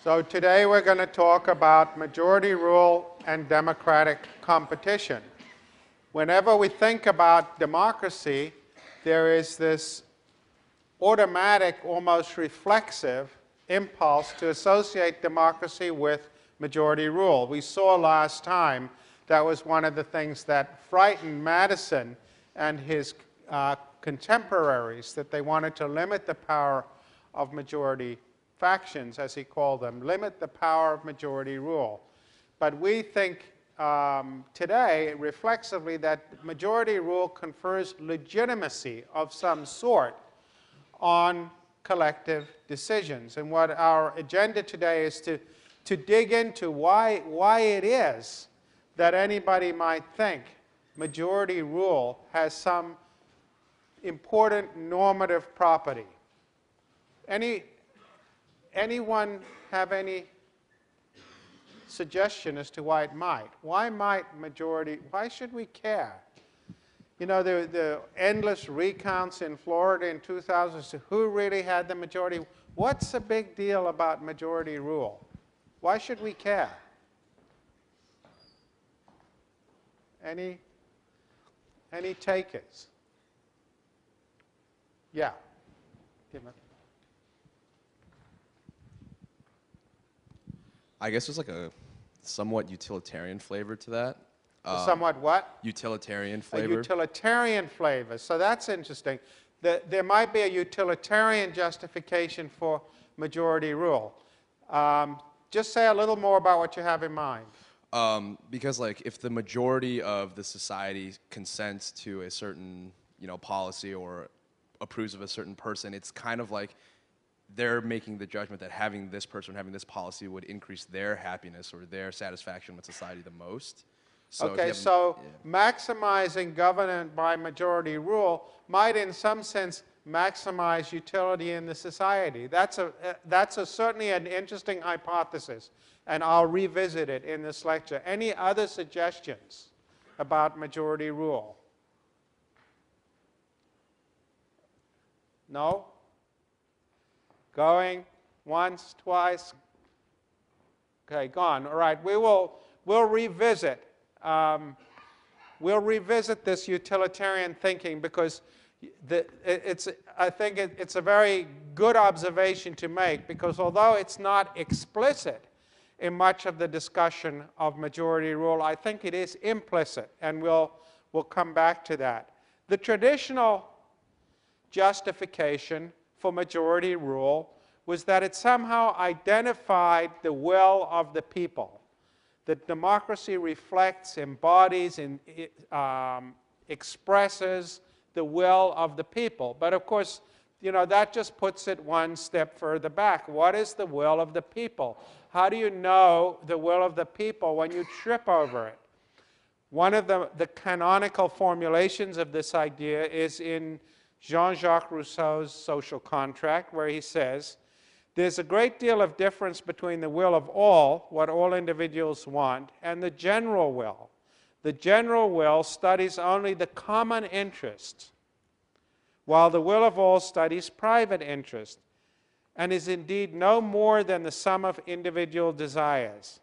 So today we're going to talk about majority rule and democratic competition. Whenever we think about democracy, there is this automatic, almost reflexive impulse to associate democracy with majority rule. We saw last time that was one of the things that frightened Madison and his contemporaries, that they wanted to limit the power of majority factions, as he called them, limit the power of majority rule. But we think today, reflexively, that majority rule confers legitimacy of some sort on collective decisions. And what our agenda today is to dig into why it is that anybody might think majority rule has some important normative property. Anyone have any suggestion as to why it might? Why should we care? You know, the endless recounts in Florida in 2000 as to who really had the majority. What's the big deal about majority rule? Why should we care? Any takers? Yeah. I guess there's like a somewhat utilitarian flavor to that. Somewhat what? Utilitarian flavor. A utilitarian flavor. So that's interesting. There might be a utilitarian justification for majority rule. Just say a little more about what you have in mind. Because like if the majority of the society consents to a certain policy or approves of a certain person, it's kind of like they're making the judgment that having this person, having this policy would increase their happiness or their satisfaction with society the most. So okay, so maximizing government by majority rule might in some sense maximize utility in the society. That's certainly an interesting hypothesis, and I'll revisit it in this lecture. Any other suggestions about majority rule? No? Going once, twice? Okay, gone. All right, we'll revisit. We'll revisit this utilitarian thinking because I think it's a very good observation to make, because although it's not explicit in much of the discussion of majority rule, I think it is implicit, and we'll come back to that. The traditional justification for majority rule was that it somehow identified the will of the people, that democracy reflects, embodies, and expresses the will of the people. But of course, that just puts it one step further back. What is the will of the people? How do you know the will of the people when you trip over it? One of the canonical formulations of this idea is in Jean-Jacques Rousseau's Social Contract, where he says, there's a great deal of difference between the will of all, what all individuals want, and the general will. The general will studies only the common interest, while the will of all studies private interest, and is indeed no more than the sum of individual desires.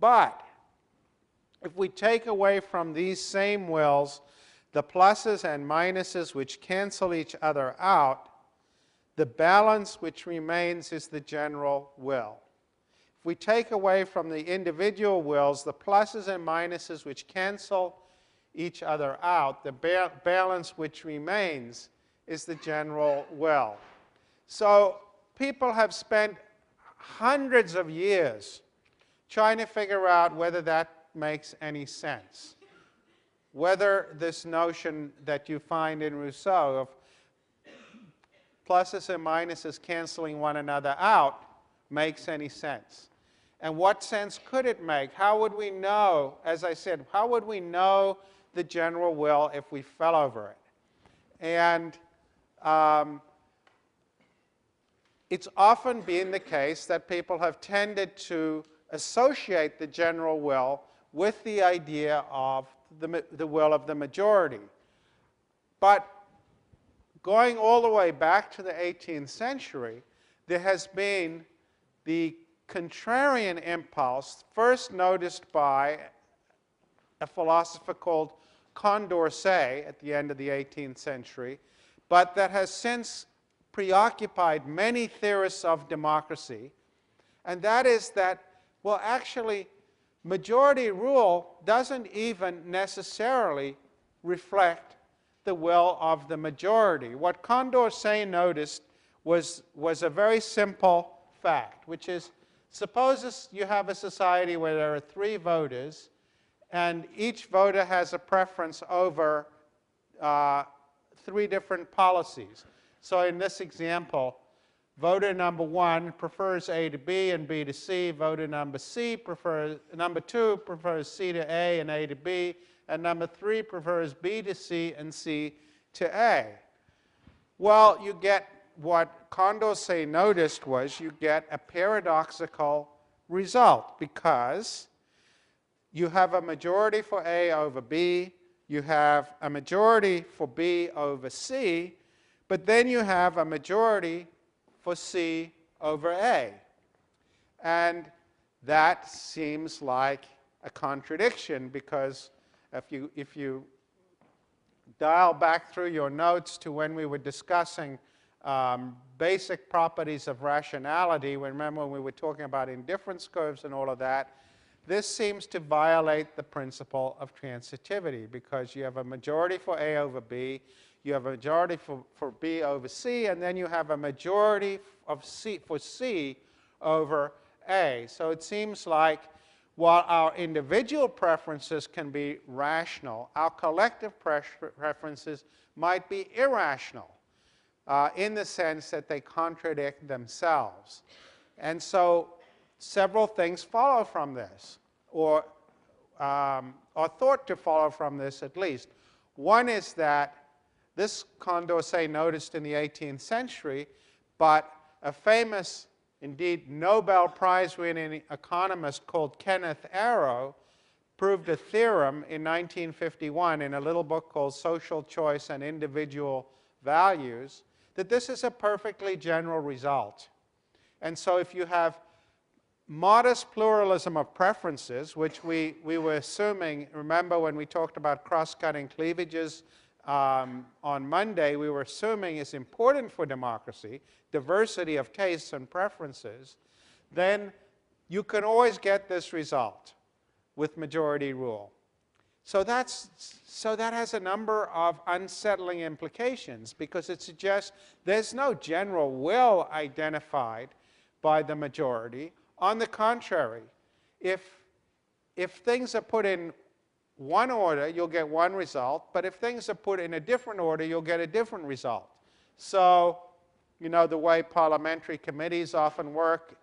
But if we take away from these same wills the pluses and minuses which cancel each other out, the balance which remains is the general will. If we take away from the individual wills the pluses and minuses which cancel each other out, the balance which remains is the general will. So people have spent hundreds of years trying to figure out whether that makes any sense. Whether this notion that you find in Rousseau of pluses and minuses canceling one another out makes any sense. And what sense could it make? How would we know, as I said, how would we know the general will if we fell over it? And it's often been the case that people have tended to associate the general will with the idea of the will of the majority. But going all the way back to the 18th century, there has been the contrarian impulse first noticed by a philosopher called Condorcet at the end of the 18th century, but that has since preoccupied many theorists of democracy, and that is that, well, actually, majority rule doesn't even necessarily reflect the will of the majority. What Condorcet noticed was a very simple fact, which is, suppose you have a society where there are 3 voters, and each voter has a preference over 3 different policies. So in this example, voter number 1 prefers A to B and B to C. Voter number 2 prefers C to A and A to B. And number 3 prefers B to C and C to A. Well, you get what Condorcet noticed was you get a paradoxical result, because you have a majority for A over B, you have a majority for B over C, but then you have a majority for C over A. And that seems like a contradiction, because if you dial back through your notes to when we were discussing basic properties of rationality, remember when we were talking about indifference curves and all of that, this seems to violate the principle of transitivity, because you have a majority for A over B, you have a majority for B over C, and then you have a majority of for C over A. So it seems like while our individual preferences can be rational, our collective preferences might be irrational in the sense that they contradict themselves. And so several things follow from this, or are thought to follow from this at least. One is that this Condorcet noticed in the 18th century, but a famous, indeed Nobel Prize-winning economist called Kenneth Arrow proved a theorem in 1951 in a little book called Social Choice and Individual Values, that this is a perfectly general result. And so if you have modest pluralism of preferences, which we were assuming, remember when we talked about cross-cutting cleavages on Monday, we were assuming is important for democracy, diversity of tastes and preferences, then you can always get this result with majority rule. So that has a number of unsettling implications, because it suggests there's no general will identified by the majority. On the contrary, if things are put in one order, you'll get one result, but if things are put in a different order, you'll get a different result. So, you know, the way parliamentary committees often work,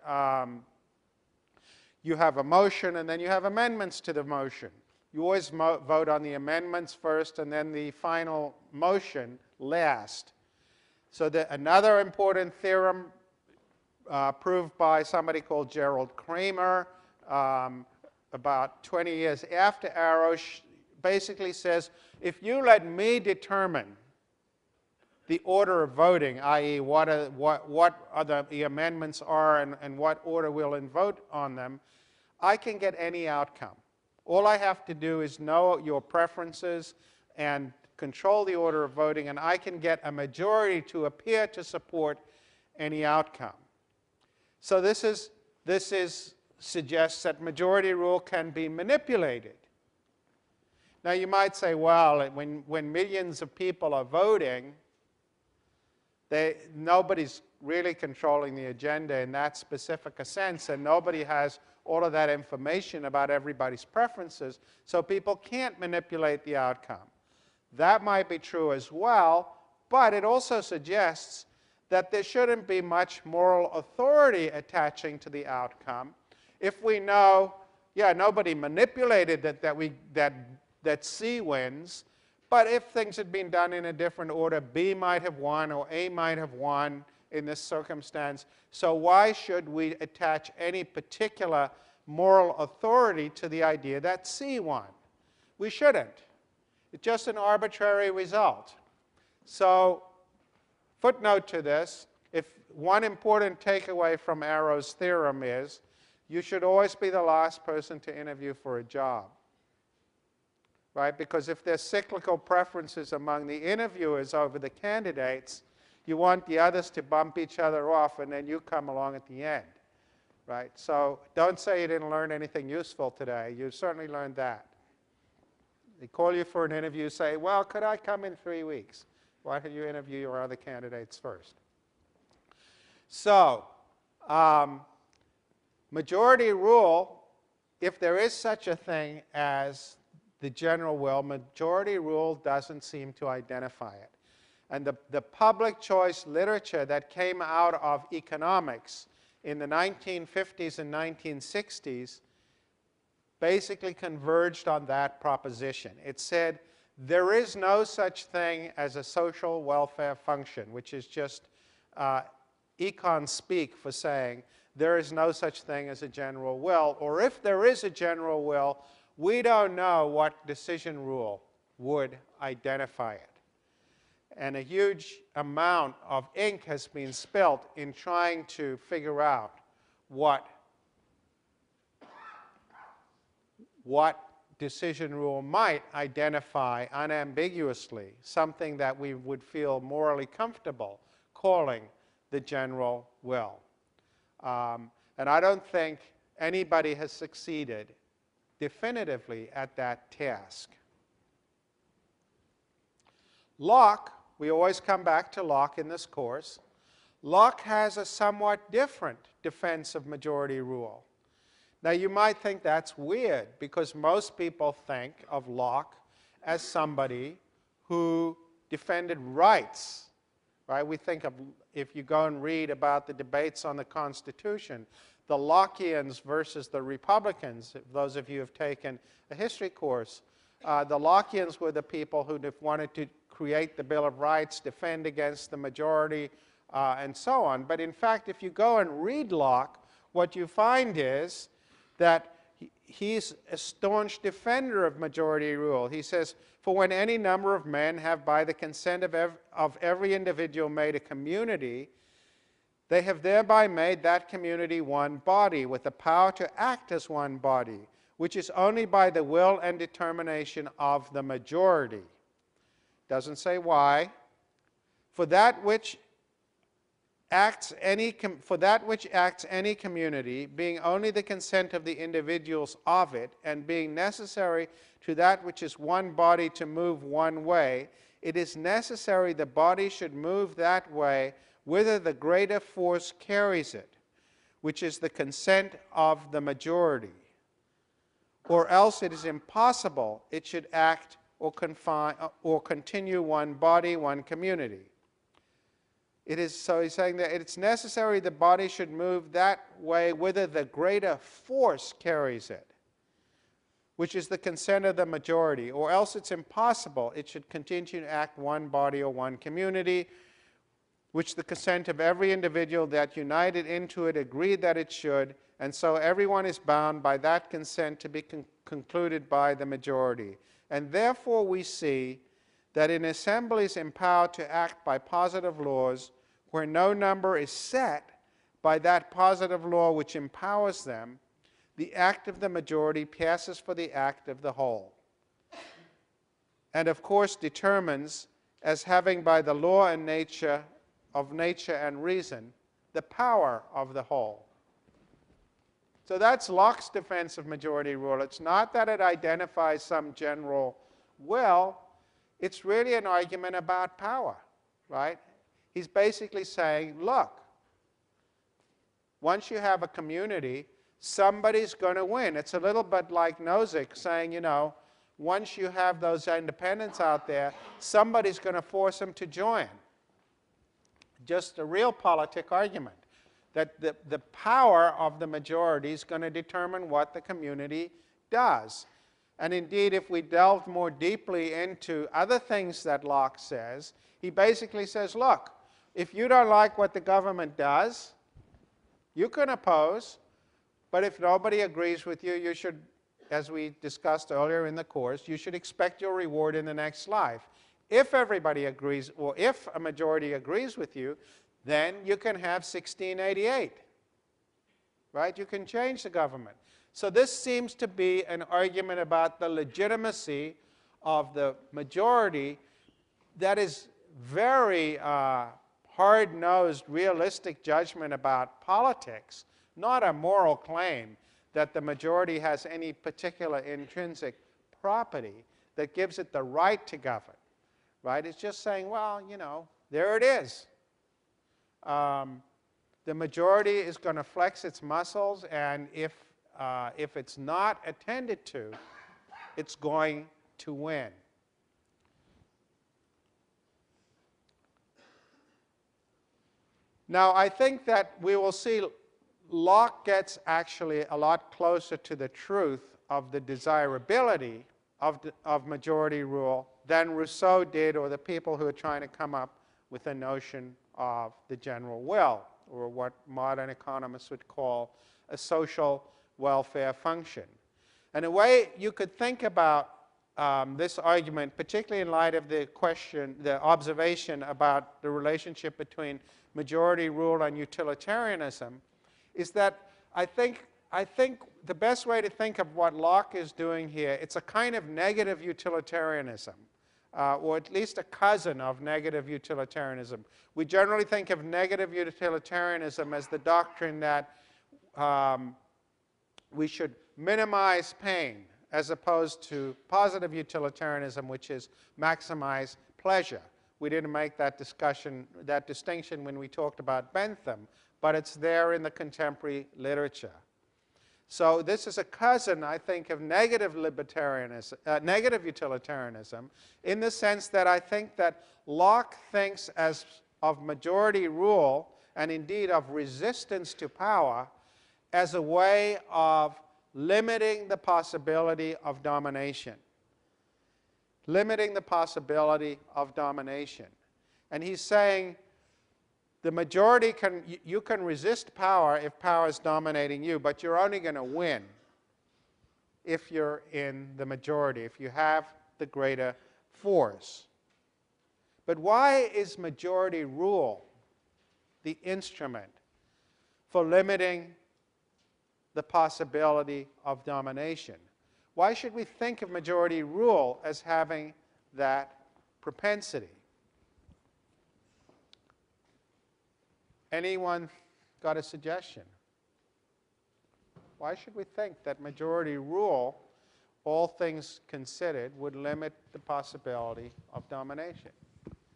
you have a motion and then you have amendments to the motion. You always vote on the amendments first and then the final motion last. So another important theorem proved by somebody called Gerald Kramer about 20 years after Arrow basically says, if you let me determine the order of voting, i.e. what the amendments are and what order we'll vote on them, I can get any outcome. All I have to do is know your preferences and control the order of voting, and I can get a majority to appear to support any outcome. So this suggests that majority rule can be manipulated. Now you might say, well, when millions of people are voting, nobody's really controlling the agenda in that specific a sense, and nobody has all of that information about everybody's preferences, so people can't manipulate the outcome. That might be true as well, but it also suggests that there shouldn't be much moral authority attaching to the outcome. If we know, yeah, nobody manipulated that C wins, but if things had been done in a different order, B might have won or A might have won in this circumstance. So why should we attach any particular moral authority to the idea that C won? We shouldn't. It's just an arbitrary result. So footnote to this, if one important takeaway from Arrow's theorem is you should always be the last person to interview for a job. Right? Because if there's cyclical preferences among the interviewers over the candidates, you want the others to bump each other off, and then you come along at the end. Right? So don't say you didn't learn anything useful today. You certainly learned that. They call you for an interview, say, well, could I come in 3 weeks? Why don't you interview your other candidates first? So, majority rule, if there is such a thing as the general will, majority rule doesn't seem to identify it. And the public choice literature that came out of economics in the 1950s and 1960s basically converged on that proposition. It said there is no such thing as a social welfare function, which is just econ speak for saying there is no such thing as a general will, or if there is a general will, we don't know what decision rule would identify it. And a huge amount of ink has been spilt in trying to figure out what decision rule might identify unambiguously, something that we would feel morally comfortable calling the general will. And I don't think anybody has succeeded definitively at that task. Locke, we always come back to Locke in this course. Locke has a somewhat different defense of majority rule. Now you might think that's weird because most people think of Locke as somebody who defended rights. Right? We think of, if you go and read about the debates on the Constitution, the Lockeans versus the Republicans, if those of you who have taken a history course, the Lockeans were the people who wanted to create the Bill of Rights, defend against the majority, and so on. But in fact, if you go and read Locke, what you find is that he's a staunch defender of majority rule. He says, for when any number of men have by the consent of every individual made a community, they have thereby made that community one body, with the power to act as one body, which is only by the will and determination of the majority. Doesn't say why. For that which acts any community, being only the consent of the individuals of it, and being necessary to that which is one body to move one way, it is necessary the body should move that way whither the greater force carries it, which is the consent of the majority. Or else it is impossible it should act or confine or continue one body, one community. So he's saying that it's necessary the body should move that way whither the greater force carries it, which is the consent of the majority, or else it's impossible it should continue to act one body or one community, which the consent of every individual that united into it agreed that it should, and so everyone is bound by that consent to be concluded by the majority. And therefore we see that in assemblies empowered to act by positive laws, where no number is set by that positive law which empowers them, the act of the majority passes for the act of the whole, and of course determines, as having by the law and nature and reason, the power of the whole. So that's Locke's defense of majority rule. It's not that it identifies some general will. It's really an argument about power, right? He's basically saying, look, once you have a community, somebody's going to win. It's a little bit like Nozick saying, you know, once you have those independents out there, somebody's going to force them to join. Just a realpolitik argument, that the power of the majority is going to determine what the community does. And indeed, if we delve more deeply into other things that Locke says, he basically says, look, if you don't like what the government does, you can oppose, but if nobody agrees with you, you should, as we discussed earlier in the course, you should expect your reward in the next life. If everybody agrees, or if a majority agrees with you, then you can have 1688. right? You can change the government. So this seems to be an argument about the legitimacy of the majority that is very hard-nosed, realistic judgment about politics, not a moral claim that the majority has any particular intrinsic property that gives it the right to govern, right? It's just saying, well, you know, there it is. The majority is going to flex its muscles, and if it's not attended to, it's going to win. Now, I think that we will see Locke gets actually a lot closer to the truth of the desirability of majority rule than Rousseau did, or the people who are trying to come up with a notion of the general will, or what modern economists would call a social welfare function. And a way you could think about this argument, particularly in light of the question, the observation about the relationship between majority rule and utilitarianism, is that I think the best way to think of what Locke is doing here, it's a kind of negative utilitarianism, or at least a cousin of negative utilitarianism. We generally think of negative utilitarianism as the doctrine that we should minimize pain, as opposed to positive utilitarianism, which is maximize pleasure. We didn't make that distinction when we talked about Bentham, but it's there in the contemporary literature. So this is a cousin, I think, of negative utilitarianism, in the sense that I think that Locke thinks of majority rule, and indeed of resistance to power, as a way of limiting the possibility of domination. Limiting the possibility of domination. And he's saying the majority you can resist power if power is dominating you, but you're only going to win if you're in the majority, if you have the greater force. But why is majority rule the instrument for limiting the possibility of domination? Why should we think of majority rule as having that propensity? Anyone got a suggestion? Why should we think that majority rule, all things considered, would limit the possibility of domination?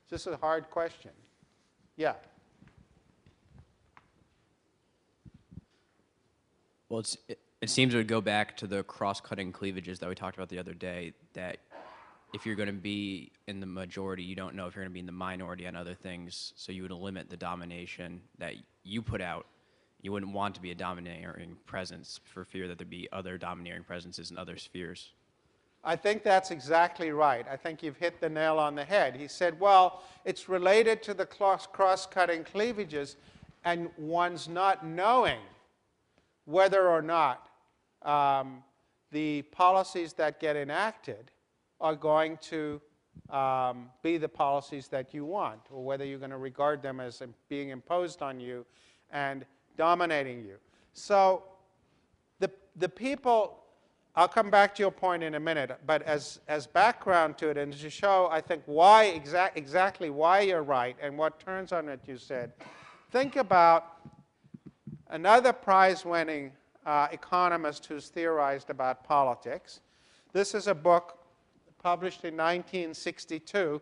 This is a hard question. Yeah. Well, it seems it would go back to the cross-cutting cleavages that we talked about the other day, that if you're going to be in the majority, you don't know if you're going to be in the minority on other things, so you would limit the domination that you put out. You wouldn't want to be a domineering presence for fear that there'd be other domineering presences in other spheres. I think that's exactly right. I think you've hit the nail on the head. He said, well, it's related to the cross-cutting cleavages and one's not knowing whether or not the policies that get enacted are going to be the policies that you want, or whether you're going to regard them as being imposed on you and dominating you. So the people, I'll come back to your point in a minute, but as background to it and to show, I think, why exactly why you're right and what turns on it you said, think about another prize-winning economist who's theorized about politics. This is a book published in 1962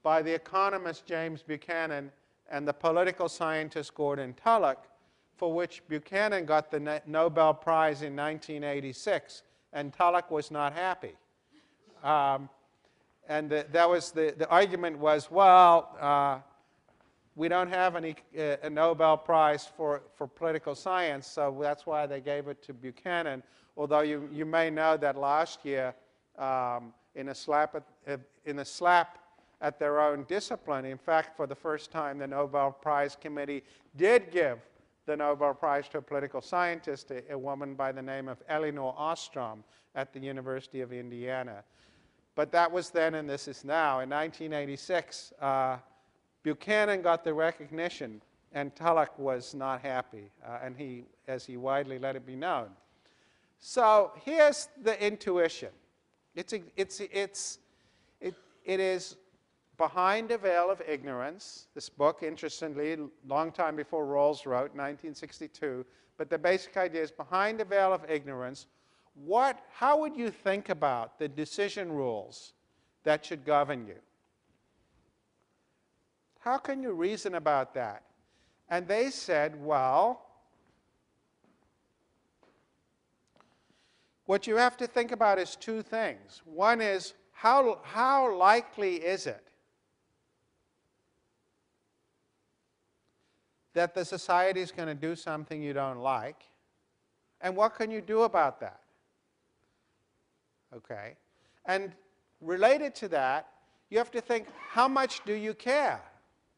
by the economist James Buchanan and the political scientist Gordon Tullock, for which Buchanan got the Nobel Prize in 1986, and Tullock was not happy. And the argument was, well, we don't have a Nobel Prize for political science, so that's why they gave it to Buchanan. Although you may know that last year, in a slap at their own discipline, in fact, for the first time, the Nobel Prize Committee did give the Nobel Prize to a political scientist, a woman by the name of Elinor Ostrom at the University of Indiana. But that was then, and this is now. In 1986, Buchanan got the recognition And Tulloch was not happy, as he widely let it be known. So here's the intuition. It is Behind a Veil of Ignorance. This book, interestingly, a long time before Rawls wrote, 1962. But the basic idea is behind a veil of ignorance, how would you think about the decision rules that should govern you? How can you reason about that? And they said, well, what you have to think about is two things. One is, how likely is it that the society is going to do something you don't like? And what can you do about that? Okay? And related to that, you have to think, how much do you care?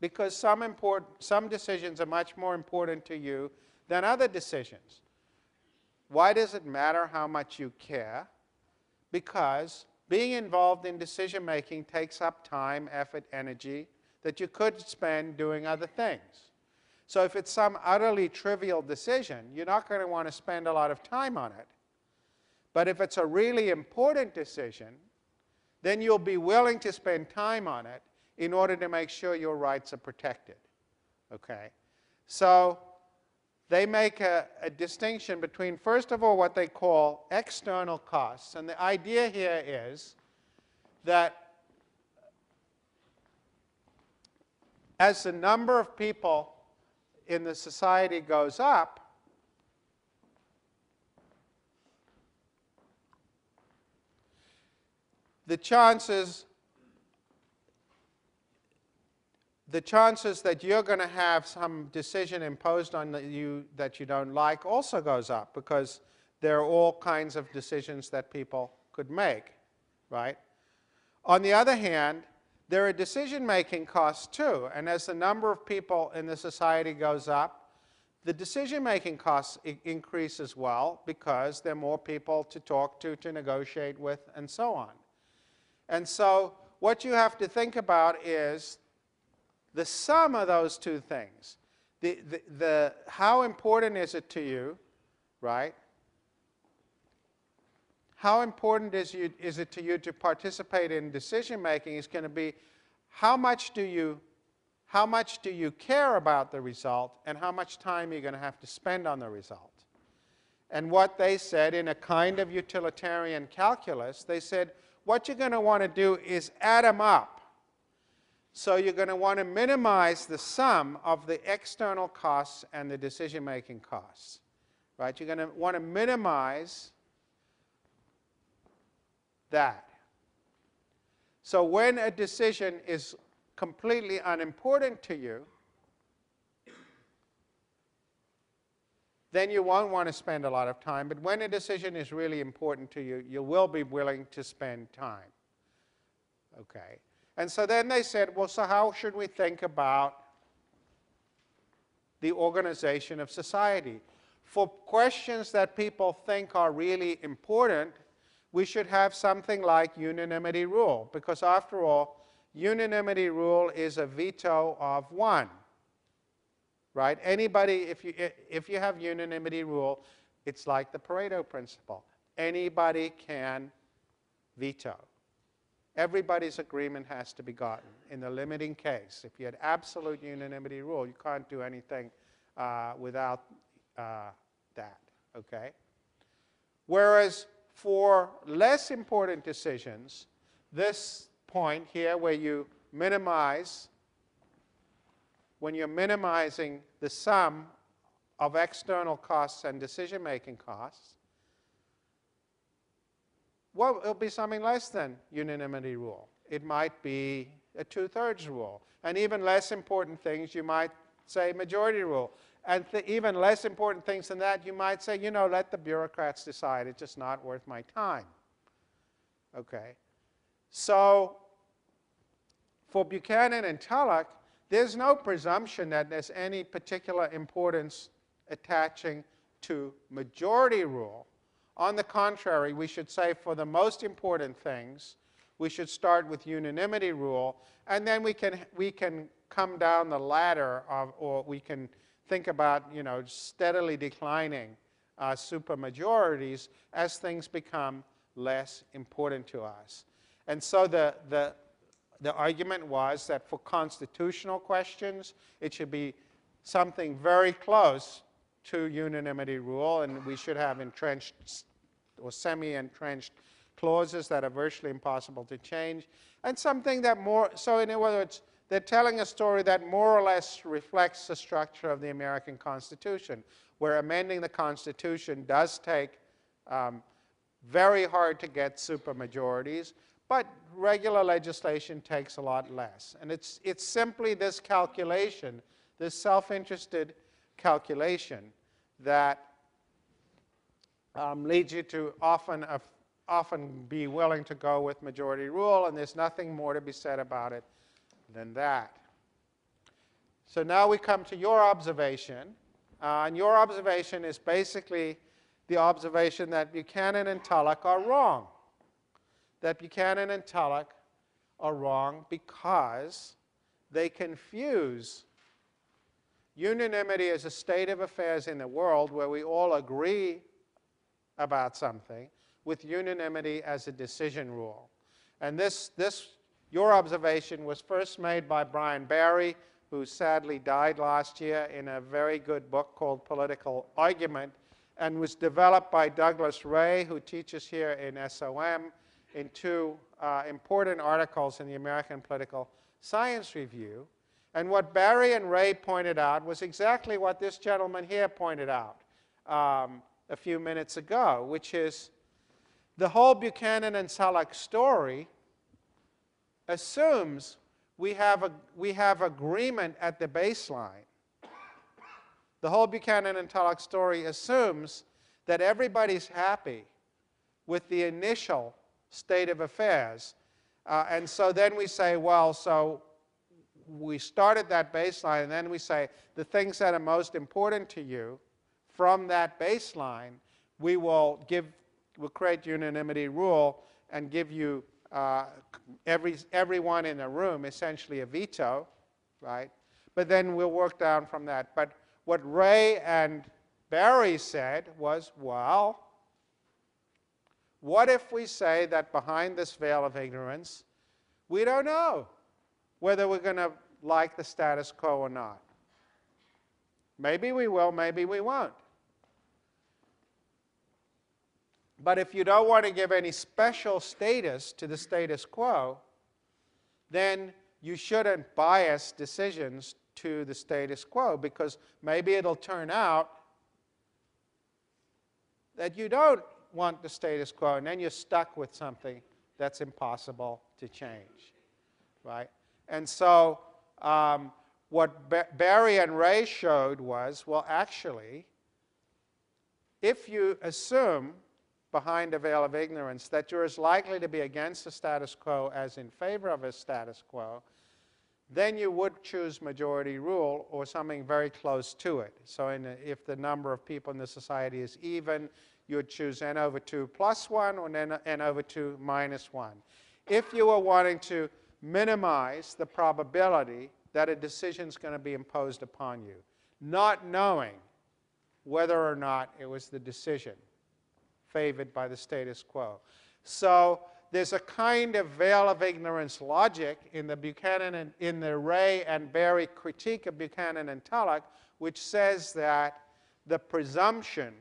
Because some decisions are much more important to you than other decisions. Why does it matter how much you care? Because being involved in decision making takes up time, effort, energy that you could spend doing other things. So if it's some utterly trivial decision, you're not going to want to spend a lot of time on it. But if it's a really important decision, then you'll be willing to spend time on it in order to make sure your rights are protected. Okay? So they make a distinction between, first of all, what they call external costs. And the idea here is that as the number of people in the society goes up, the chances that you're going to have some decision imposed on you that you don't like also goes up, because there are all kinds of decisions that people could make, right? On the other hand, there are decision-making costs too, and as the number of people in the society goes up, the decision-making costs increase as well, because there are more people to talk to negotiate with, and so on. And so what you have to think about is the sum of those two things. How important is it to you, right? How important is it to you to participate in decision making is going to be how much do you care about the result, and how much time you're going to have to spend on the result. And what they said in a kind of utilitarian calculus, they said what you're going to want to do is add them up. So you're going to want to minimize the sum of the external costs and the decision-making costs, right? You're going to want to minimize that. So when a decision is completely unimportant to you, then you won't want to spend a lot of time. But when a decision is really important to you, you will be willing to spend time. Okay? And so then they said, well, so how should we think about the organization of society? For questions that people think are really important, we should have something like unanimity rule, because after all, unanimity rule is a veto of one, right? Anybody, if you have unanimity rule, it's like the Pareto principle. Anybody can veto. Everybody's agreement has to be gotten in the limiting case. If you had absolute unanimity rule, you can't do anything without that, okay? Whereas for less important decisions, this point here where you minimize, when you're minimizing the sum of external costs and decision-making costs, well, it'll be something less than unanimity rule. It might be a 2/3 rule. And even less important things, you might say majority rule. And even less important things than that, you might say, you know, let the bureaucrats decide. It's just not worth my time. Okay? So for Buchanan and Tulloch, there's no presumption that there's any particular importance attaching to majority rule. On the contrary, we should say for the most important things, we should start with unanimity rule, and then we can come down the ladder of, or we can think about, you know, steadily declining supermajorities as things become less important to us. And so the argument was that for constitutional questions, it should be something very close to unanimity rule, and we should have entrenched or semi-entrenched clauses that are virtually impossible to change, and something that more, so in other words, they're telling a story that more or less reflects the structure of the American Constitution, where amending the Constitution does take very hard to get supermajorities, but regular legislation takes a lot less. And it's simply this calculation, this self-interested calculation, that leads you to often be willing to go with majority rule, and there's nothing more to be said about it than that. So now we come to your observation, and your observation is basically the observation that Buchanan and Tullock are wrong. That Buchanan and Tullock are wrong because they confuse unanimity as a state of affairs in the world where we all agree about something with unanimity as a decision rule. And your observation was first made by Brian Barry, who sadly died last year, in a very good book called Political Argument, and was developed by Douglas Ray, who teaches here in SOM, in two important articles in the American Political Science Review. And what Barry and Ray pointed out was exactly what this gentleman here pointed out a few minutes ago, which is the whole Buchanan and Tullock story assumes we have agreement at the baseline. The whole Buchanan and Tullock story assumes that everybody's happy with the initial state of affairs. And so then we say, well, so we start at that baseline, and then we say the things that are most important to you from that baseline, we'll create unanimity rule and give you everyone in the room essentially a veto, right? But then we'll work down from that. But what Ray and Barry said was, well, what if we say that behind this veil of ignorance, we don't know whether we're going to like the status quo or not? Maybe we will, maybe we won't. But if you don't want to give any special status to the status quo, then you shouldn't bias decisions to the status quo, because maybe it'll turn out that you don't want the status quo, and then you're stuck with something that's impossible to change, right? And so what Barry and Ray showed was, well, actually, if you assume behind a veil of ignorance that you're as likely to be against the status quo as in favor of a status quo, then you would choose majority rule or something very close to it. So if the number of people in the society is even, you would choose n over 2 plus 1 or n over 2 minus 1. If you were wanting to minimize the probability that a decision is going to be imposed upon you, not knowing whether or not it was the decision favored by the status quo. So there's a kind of veil of ignorance logic in the Buchanan and in the Ray and Barry critique of Buchanan and Tullock, which says that the presumption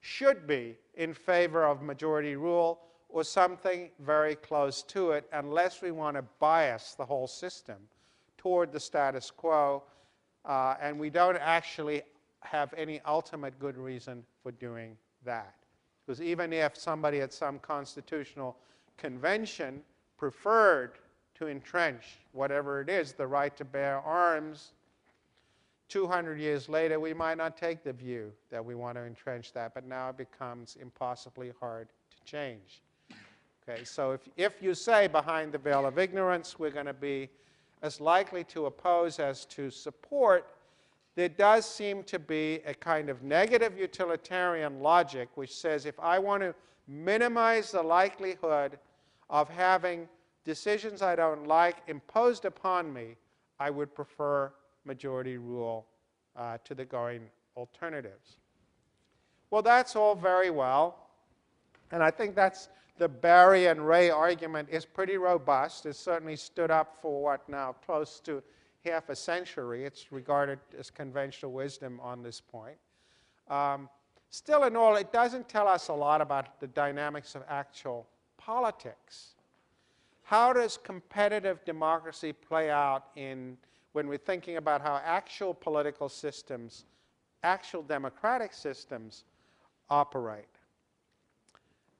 should be in favor of majority rule or something very close to it, unless we want to bias the whole system toward the status quo, and we don't actually have any ultimate good reason for doing that. Because even if somebody at some constitutional convention preferred to entrench whatever it is, the right to bear arms, 200 years later, we might not take the view that we want to entrench that, but now it becomes impossibly hard to change. Okay, so if you say behind the veil of ignorance, we're going to be as likely to oppose as to support, there does seem to be a kind of negative utilitarian logic which says if I want to minimize the likelihood of having decisions I don't like imposed upon me, I would prefer majority rule to the going alternatives. Well, that's all very well, and I think that's the Barry and Ray argument is pretty robust. It's certainly stood up for what now, close to half a century. It's regarded as conventional wisdom on this point. Still in all, it doesn't tell us a lot about the dynamics of actual politics. How does competitive democracy play out when we're thinking about how actual political systems, actual democratic systems operate?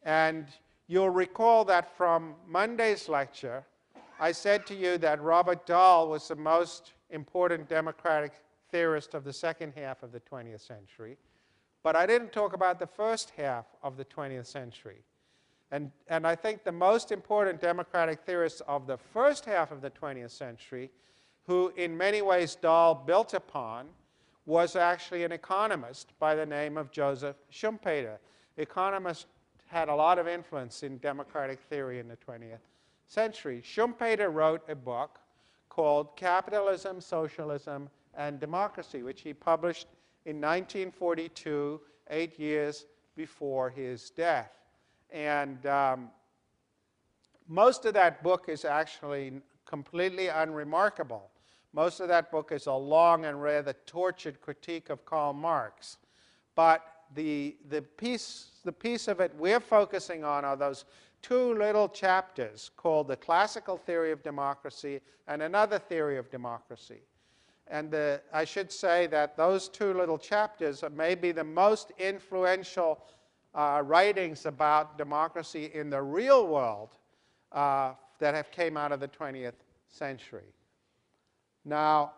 And you'll recall that from Monday's lecture, I said to you that Robert Dahl was the most important democratic theorist of the second half of the 20th century. But I didn't talk about the first half of the 20th century. And I think the most important democratic theorist of the first half of the 20th century, who in many ways Dahl built upon, was actually an economist by the name of Joseph Schumpeter. Economists had a lot of influence in democratic theory in the 20th century. Schumpeter wrote a book called Capitalism, Socialism, and Democracy, which he published in 1942, 8 years before his death. And most of that book is actually completely unremarkable. Most of that book is a long and rather tortured critique of Karl Marx. But the piece of it we're focusing on are those two little chapters called The Classical Theory of Democracy and Another Theory of Democracy. And I should say that those two little chapters are maybe the most influential writings about democracy in the real world that have came out of the 20th century. Now,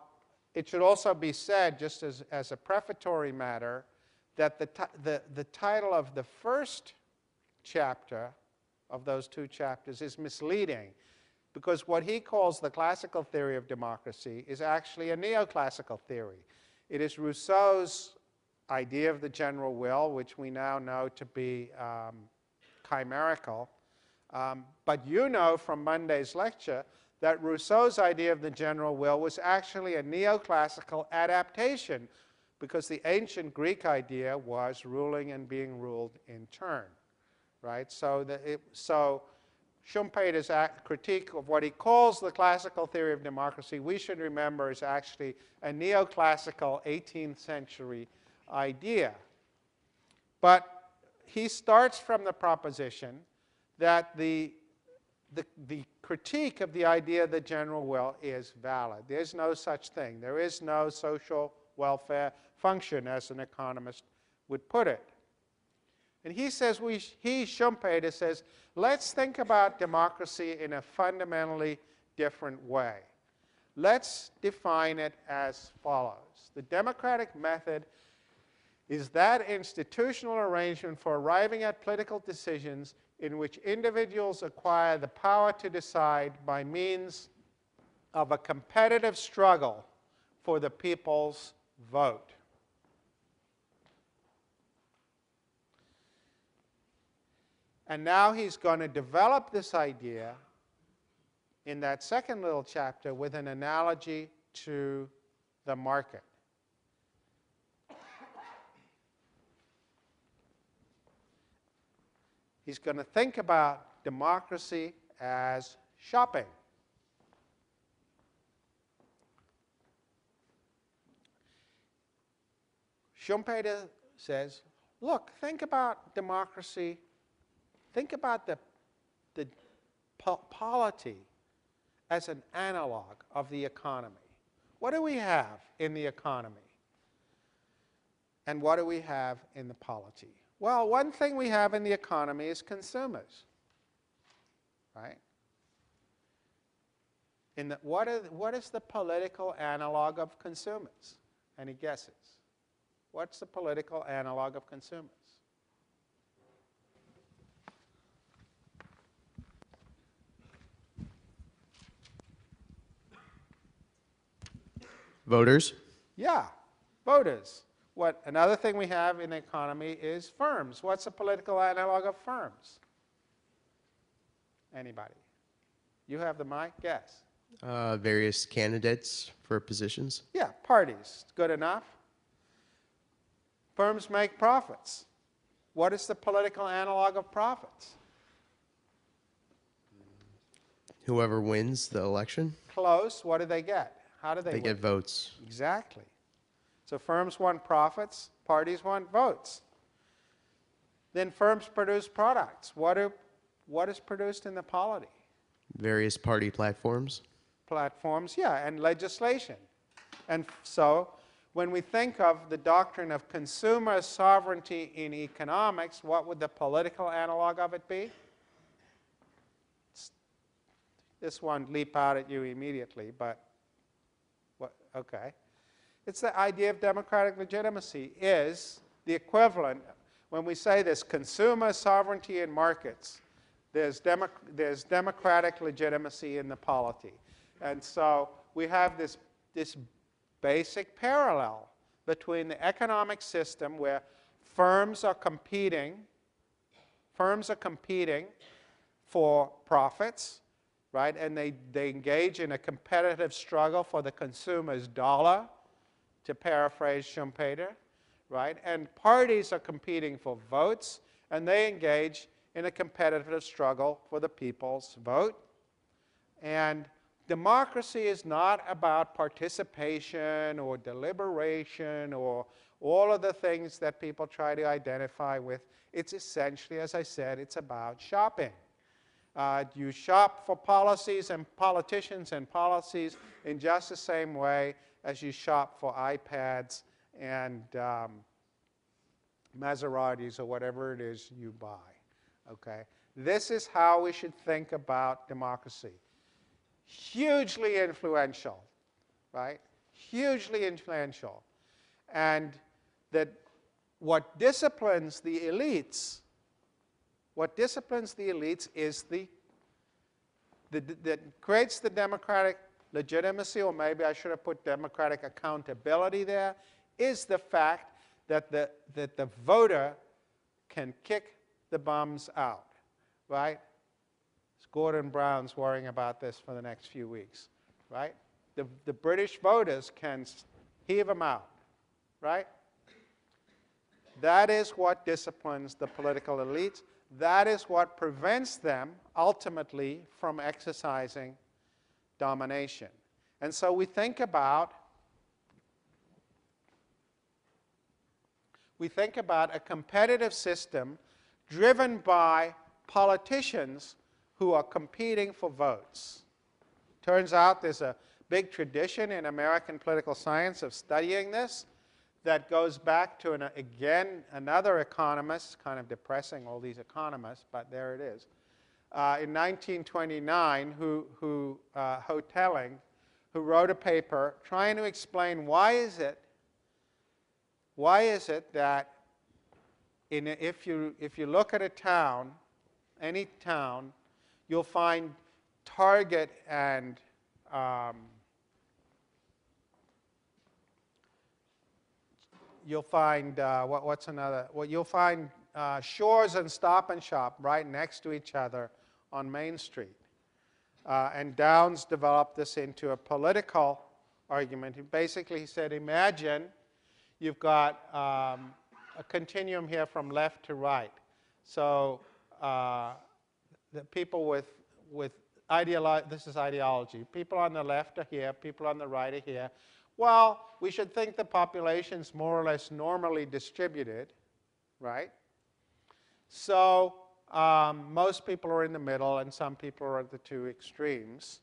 it should also be said, just as a prefatory matter, that the title of the first chapter of those two chapters is misleading, because what he calls the classical theory of democracy is actually a neoclassical theory. It is Rousseau's idea of the general will, which we now know to be chimerical. But you know from Monday's lecture that Rousseau's idea of the general will was actually a neoclassical adaptation, because the ancient Greek idea was ruling and being ruled in turn, right? So Schumpeter's critique of what he calls the classical theory of democracy, we should remember, is actually a neoclassical 18th century idea. But he starts from the proposition that the critique of the idea of the general will is valid. There's no such thing. There is no social welfare function, as an economist would put it. And he says, Schumpeter says, let's think about democracy in a fundamentally different way. Let's define it as follows. The democratic method is that institutional arrangement for arriving at political decisions in which individuals acquire the power to decide by means of a competitive struggle for the people's vote. And now he's going to develop this idea in that second little chapter with an analogy to the market. He's going to think about democracy as shopping. Schumpeter says, look, think about democracy. Think about the polity as an analog of the economy. What do we have in the economy? And what do we have in the polity? Well, one thing we have in the economy is consumers, right? What is the political analog of consumers? Any guesses? What's the political analog of consumers? Voters? Yeah, voters. Another thing we have in the economy is firms. What's the political analog of firms? Anybody? You have the mic? Yes. Various candidates for positions. Yeah, parties. Good enough. Firms make profits. What is the political analog of profits? Whoever wins the election, Close. What do they get? How do they they win? get votes. Exactly. So firms want profits, parties want votes. Then firms produce products. What is produced in the polity? Various party platforms. Platforms, yeah, and legislation. And so when we think of the doctrine of consumer sovereignty in economics, what would the political analog of it be? This won't leap out at you immediately, but what? Okay. It's the idea of democratic legitimacy is the equivalent. When we say this consumer sovereignty in markets, there's democratic legitimacy in the polity. And so we have this basic parallel between the economic system where firms are competing for profits, right? And they engage in a competitive struggle for the consumer's dollar, to paraphrase Schumpeter, right? And parties are competing for votes, and they engage in a competitive struggle for the people's vote. And democracy is not about participation or deliberation or all of the things that people try to identify with. It's essentially, as I said, it's about shopping. You shop for policies and politicians and policies in just the same way as you shop for iPads and Maseratis or whatever it is you buy. Okay? This is how we should think about democracy. Hugely influential, right? Hugely influential. And that what disciplines the elites is that creates the democratic legitimacy, or maybe I should have put democratic accountability there, is the fact that the voter can kick the bums out, right? Gordon Brown's worrying about this for the next few weeks, right? The British voters can heave them out, right? That is what disciplines the political elites. That is what prevents them, ultimately, from exercising domination. And so we think about a competitive system driven by politicians who are competing for votes. Turns out there's a big tradition in American political science of studying this that goes back to, again, another economist, kind of depressing, all these economists, but there it is, in 1929, Hotelling, who wrote a paper trying to explain why is it that if you look at a town, any town, you'll find Target and you'll find what's another? Well, you'll find Shores and Stop and Shop right next to each other on Main Street. And Downs developed this into a political argument. Basically, he said, imagine you've got a continuum here from left to right. So the people with this is ideology. People on the left are here, people on the right are here. Well, we should think the population's more or less normally distributed, right? So most people are in the middle, and some people are at the two extremes.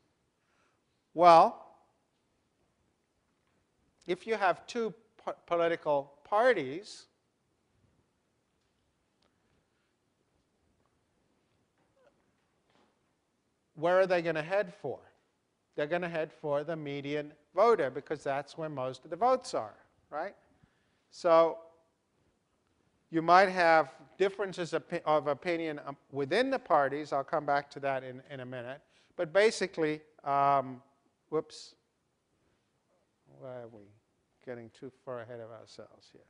Well, if you have two political parties, where are they going to head for? They're going to head for the median voter because that's where most of the votes are, right? So you might have differences of opinion within the parties. I'll come back to that in a minute. But basically, whoops, why are we getting too far ahead of ourselves here?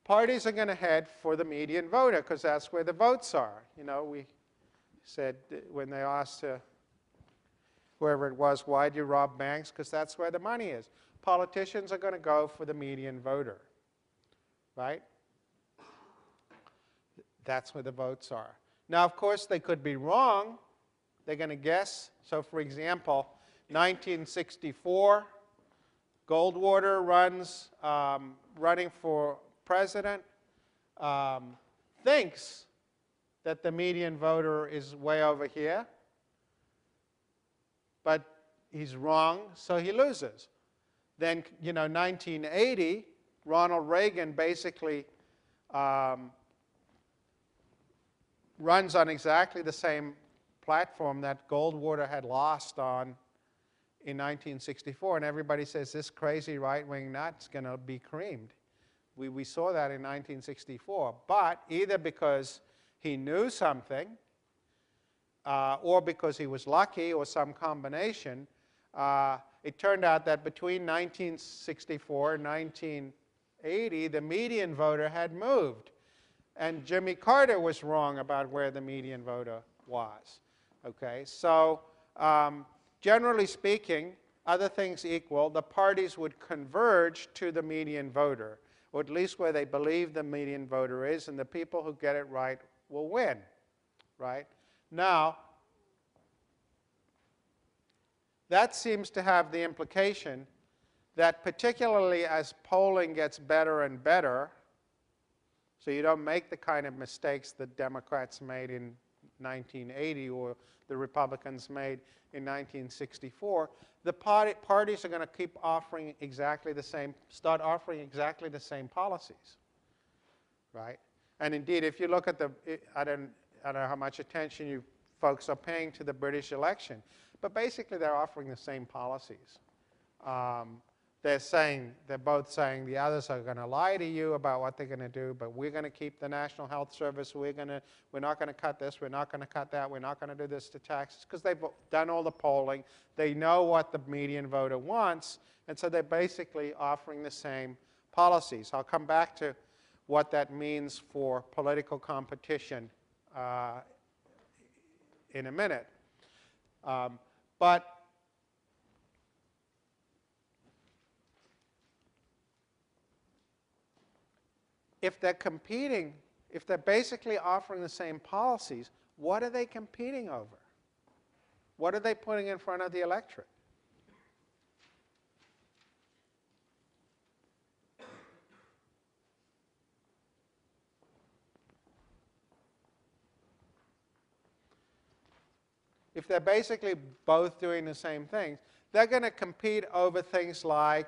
parties are going to head for the median voter because that's where the votes are. You know, we said when they asked whoever it was, why do you rob banks? Because that's where the money is. Politicians are going to go for the median voter, right? That's where the votes are. Now, of course, they could be wrong. They're going to guess. So, for example, 1964, Goldwater runs, running for president, thinks that the median voter is way over here, but he's wrong, so he loses. Then, you know, 1980, Ronald Reagan basically runs on exactly the same platform that Goldwater had lost on in 1964, and everybody says this crazy right-wing nut's going to be creamed. We saw that in 1964, but either because he knew something or because he was lucky or some combination, it turned out that between 1964 and 1980, the median voter had moved. And Jimmy Carter was wrong about where the median voter was. Okay, so generally speaking, other things equal, the parties would converge to the median voter, or at least where they believe the median voter is, and the people who get it right will win, right? Now, that seems to have the implication that particularly as polling gets better and better, so you don't make the kind of mistakes that Democrats made in 1980 or the Republicans made in 1964, the parties are going to keep offering exactly the same, start offering exactly the same policies, right? And indeed, if you look at the, I don't know how much attention you folks are paying to the British election, but basically they're offering the same policies. They're both saying the others are going to lie to you about what they're going to do, but we're going to keep the National Health Service. We're not going to cut this. We're not going to cut that. We're not going to do this to taxes, because they've done all the polling. They know what the median voter wants, and so they're basically offering the same policies. I'll come back to what that means for political competition in a minute. But if they're competing, if they're basically offering the same policies, what are they competing over? What are they putting in front of the electorate? If they're basically both doing the same things, they're going to compete over things like,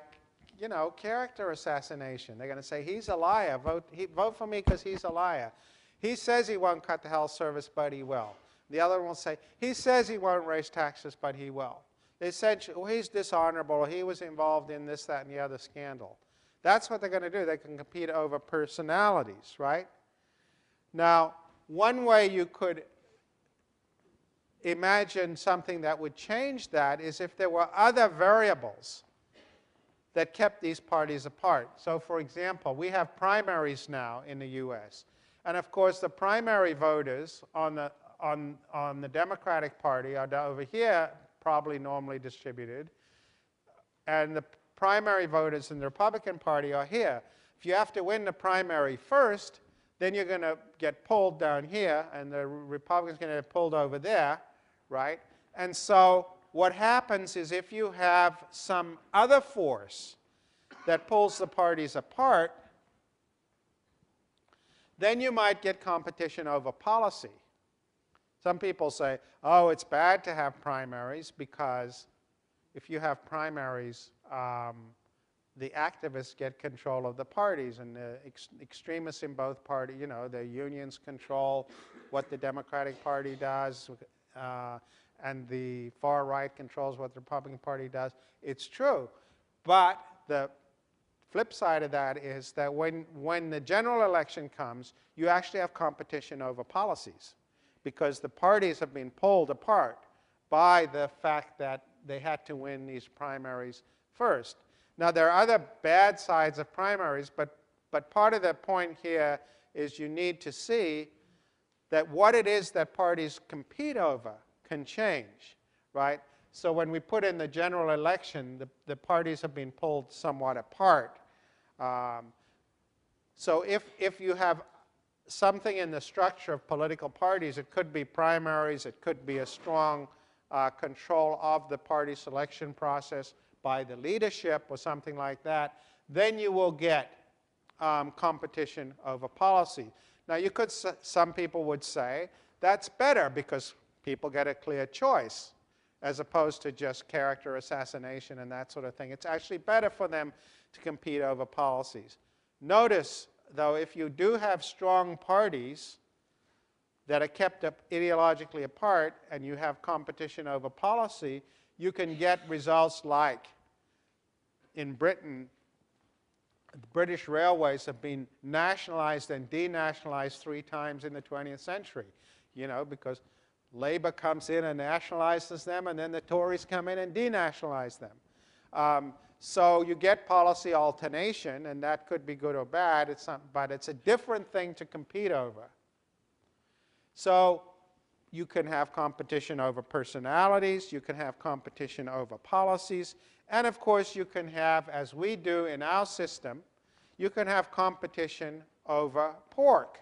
you know, character assassination. They're going to say, he's a liar. Vote for me because he's a liar. He says he won't cut the health service, but he will. The other one will say, he says he won't raise taxes, but he will. They said, well, he's dishonorable. He was involved in this, that, and the other scandal. That's what they're going to do. They can compete over personalities, right? Now, one way you could imagine something that would change that is if there were other variables that kept these parties apart. So, for example, we have primaries now in the US. And of course, the primary voters on the Democratic Party are over here, probably normally distributed. And the primary voters in the Republican Party are here. If you have to win the primary first, then you're going to get pulled down here, and the Republicans are going to get pulled over there, right? And so what happens is if you have some other force that pulls the parties apart, then you might get competition over policy. Some people say, oh, it's bad to have primaries because if you have primaries, the activists get control of the parties, and the extremists in both parties, you know, the unions control what the Democratic Party does, and the far right controls what the Republican Party does. It's true. But the flip side of that is that when the general election comes, you actually have competition over policies, because the parties have been pulled apart by the fact that they had to win these primaries first. Now, there are other bad sides of primaries, but But part of the point here is you need to see that what it is that parties compete over can change, right? So when we put in the general election, the parties have been pulled somewhat apart. So if you have something in the structure of political parties, it could be primaries, it could be a strong control of the party selection process by the leadership or something like that, then you will get competition over policy. Now, you could, some people would say, that's better because people get a clear choice as opposed to just character assassination and that sort of thing. It's actually better for them to compete over policies. Notice, though, if you do have strong parties that are kept up ideologically apart and you have competition over policy, you can get results like in Britain, the British railways have been nationalized and denationalized 3 times in the 20th century, you know, because Labour comes in and nationalizes them, and then the Tories come in and denationalize them. So you get policy alternation, and that could be good or bad, but it's a different thing to compete over. So you can have competition over personalities, you can have competition over policies, and of course you can have, as we do in our system, you can have competition over pork.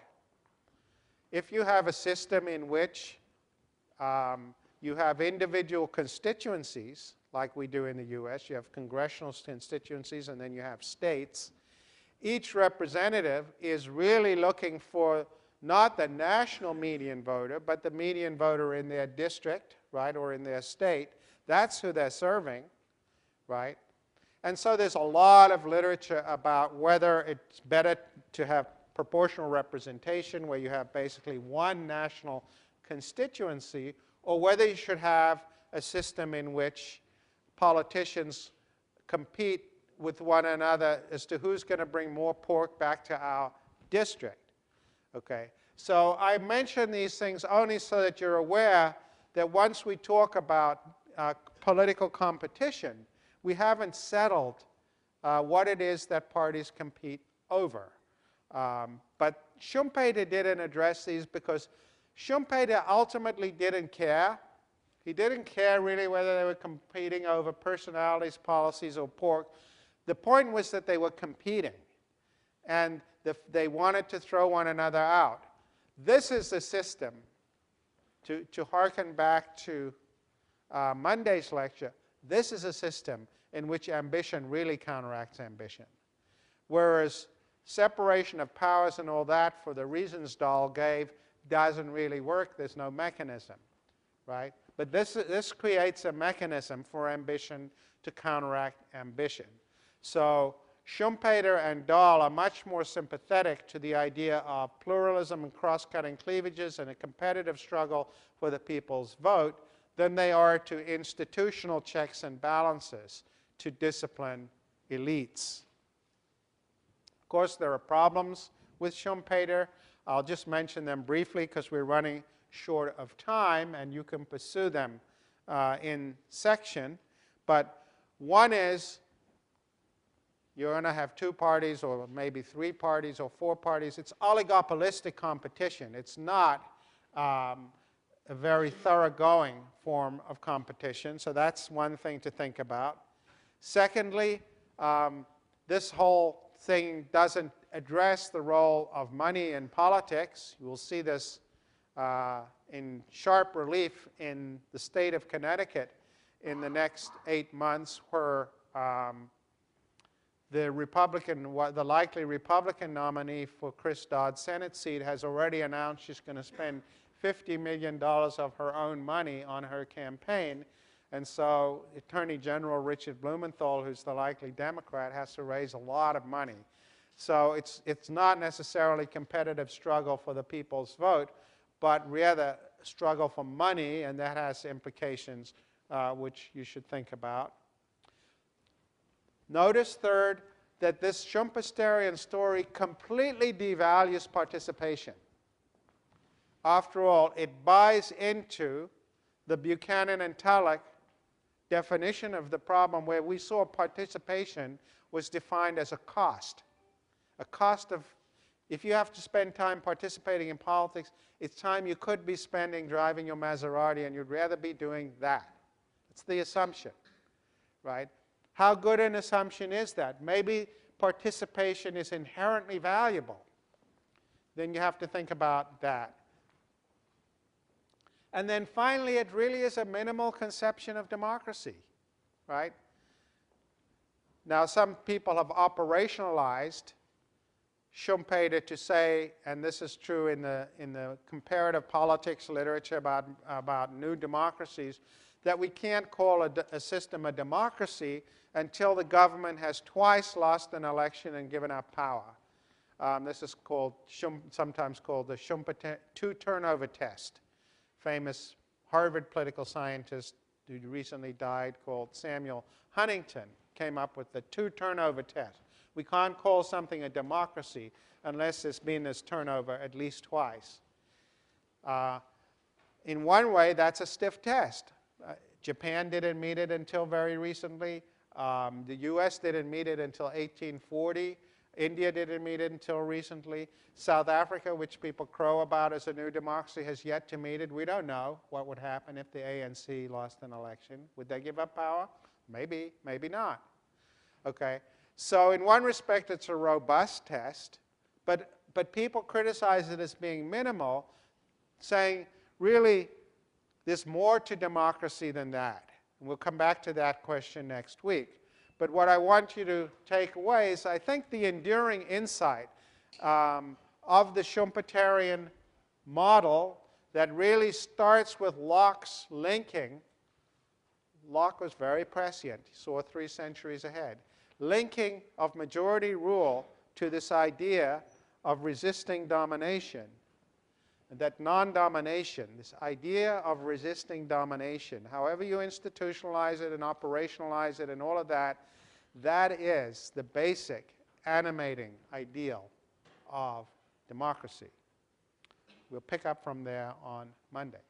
If you have a system in which you have individual constituencies, like we do in the US, you have congressional constituencies and then you have states, each representative is really looking for not the national median voter, but the median voter in their district, right, or in their state. That's who they're serving, right? And so there's a lot of literature about whether it's better to have proportional representation, where you have basically one national constituency, or whether you should have a system in which politicians compete with one another as to who's going to bring more pork back to our district. Okay, so I mention these things only so that you're aware that once we talk about political competition, we haven't settled what it is that parties compete over. But Schumpeter didn't address these because Schumpeter ultimately didn't care. He didn't care really whether they were competing over personalities, policies, or pork. The point was that they were competing, and they wanted to throw one another out. This is the system, to hearken back to Monday's lecture, this is a system in which ambition really counteracts ambition. Whereas separation of powers and all that, for the reasons Dahl gave, doesn't really work. There's no mechanism, right? But this creates a mechanism for ambition to counteract ambition. So Schumpeter and Dahl are much more sympathetic to the idea of pluralism and cross-cutting cleavages and a competitive struggle for the people's vote than they are to institutional checks and balances to discipline elites. Of course, there are problems with Schumpeter. I'll just mention them briefly because we're running short of time, and you can pursue them in section. But one is you're going to have 2 parties or maybe 3 parties or 4 parties. It's oligopolistic competition. It's not a very thoroughgoing form of competition. So that's one thing to think about. Secondly, this whole thing doesn't address the role of money in politics. You will see this in sharp relief in the state of Connecticut in the next 8 months, where the likely Republican nominee for Chris Dodd's Senate seat has already announced she's going to spend $50 million of her own money on her campaign. And so Attorney General Richard Blumenthal, who's the likely Democrat, has to raise a lot of money. So it's not necessarily a competitive struggle for the people's vote, but rather struggle for money, and that has implications which you should think about. Notice, third, that this Schumpeterian story completely devalues participation. After all, it buys into the Buchanan and Tulloch definition of the problem, where we saw participation was defined as a cost. A cost of, if you have to spend time participating in politics, it's time you could be spending driving your Maserati, and you'd rather be doing that. That's the assumption, right? How good an assumption is that? Maybe participation is inherently valuable. Then you have to think about that. And then finally, it really is a minimal conception of democracy, right? Now, some people have operationalized Schumpeter to say, and this is true in the comparative politics literature about new democracies, that we can't call a system a democracy until the government has twice lost an election and given up power. This is called, sometimes called the Schumpeter two-turnover test. Famous Harvard political scientist who recently died called Samuel Huntington came up with the two-turnover test. We can't call something a democracy unless there's been this turnover at least twice. In one way, that's a stiff test. Japan didn't meet it until very recently. The US didn't meet it until 1840. India didn't meet it until recently. South Africa, which people crow about as a new democracy, has yet to meet it. We don't know what would happen if the ANC lost an election. Would they give up power? Maybe, maybe not. Okay. So in one respect, it's a robust test, but people criticize it as being minimal, saying, really, there's more to democracy than that. And we'll come back to that question next week. But what I want you to take away is, I think, the enduring insight of the Schumpeterian model that really starts with Locke's linking. Locke was very prescient. He saw 3 centuries ahead. Linking of majority rule to this idea of resisting domination. And that non-domination, this idea of resisting domination, however you institutionalize it and operationalize it and all of that, that is the basic animating ideal of democracy. We'll pick up from there on Monday.